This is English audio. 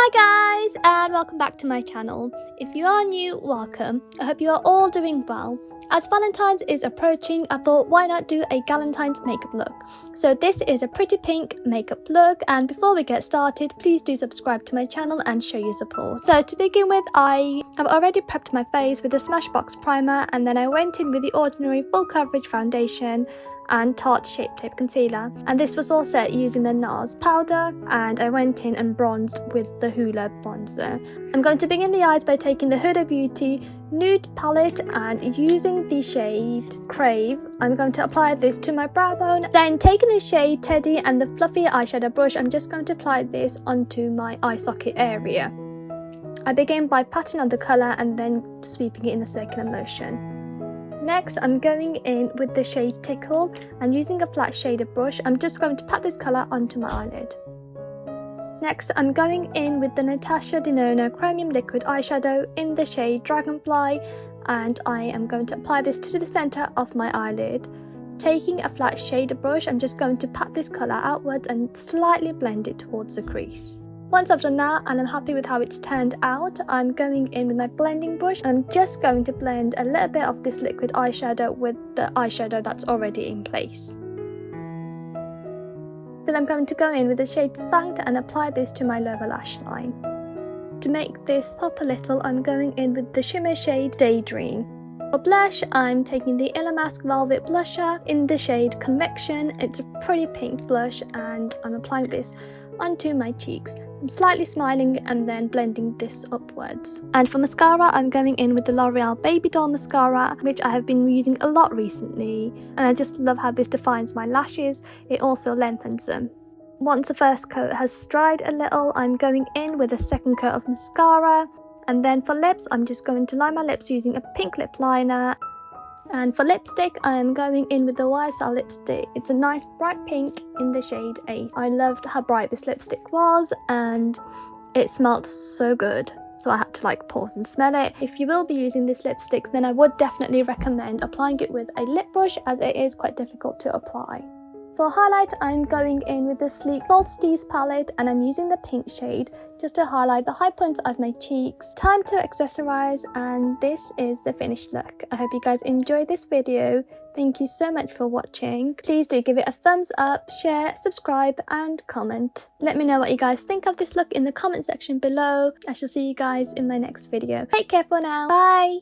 Hi guys, and welcome back to my channel. If you are new, welcome. I hope you are all doing well. As Valentine's is approaching, I thought why not do a Galantine's makeup look. So this is a pretty pink makeup look, and before we get started, please do subscribe to my channel and show your support. So to begin with, I have already prepped my face with the Smashbox primer, and then I went in with the Ordinary Full Coverage Foundation and Tarte Shape Tape Concealer, and this was all set using the Nars powder, and I went in and bronzed with the Hoola bronzer. I'm going to begin the eyes by taking the Huda Beauty Nude palette and using the shade Crave. I'm going to apply this to my brow bone. Then taking the shade Teddy and the fluffy eyeshadow brush, I'm just going to apply this onto my eye socket area. I begin by patting on the colour and then sweeping it in a circular motion. Next, I'm going in with the shade Tickle, and using a flat shader brush, I'm just going to pat this colour onto my eyelid. Next, I'm going in with the Natasha Denona Chromium Liquid Eyeshadow in the shade Dragonfly, and I am going to apply this to the centre of my eyelid. Taking a flat shader brush, I'm just going to pat this colour outwards and slightly blend it towards the crease. Once I've done that and I'm happy with how it's turned out, I'm going in with my blending brush, and I'm just going to blend a little bit of this liquid eyeshadow with the eyeshadow that's already in place. Then I'm going to go in with the shade Spanked and apply this to my lower lash line. To make this pop a little, I'm going in with the shimmer shade Daydream. For blush, I'm taking the Illamasqua Velvet Blusher in the shade Convection. It's a pretty pink blush, and I'm applying this onto my cheeks. I'm slightly smiling and then blending this upwards. And for mascara, I'm going in with the L'Oreal Baby Doll Mascara, which I have been using a lot recently, and I just love how this defines my lashes. It also lengthens them. Once the first coat has dried a little, I'm going in with a second coat of mascara, and then for lips, I'm just going to line my lips using a pink lip liner. And for lipstick, I am going in with the YSL lipstick. It's a nice bright pink in the shade 8. I loved how bright this lipstick was, and it smelled so good, so I had to pause and smell it. If you will be using this lipstick, then I would definitely recommend applying it with a lip brush, as it is quite difficult to apply. For highlight, I'm going in with the sleek Solstice palette, and I'm using the pink shade just to highlight the high points of my cheeks. Time to accessorize, and this is the finished look. I hope you guys enjoyed this video. Thank you so much for watching. Please do give it a thumbs up, share, subscribe and comment. Let me know what you guys think of this look in the comment section below. I shall see you guys in my next video. Take care for now. Bye!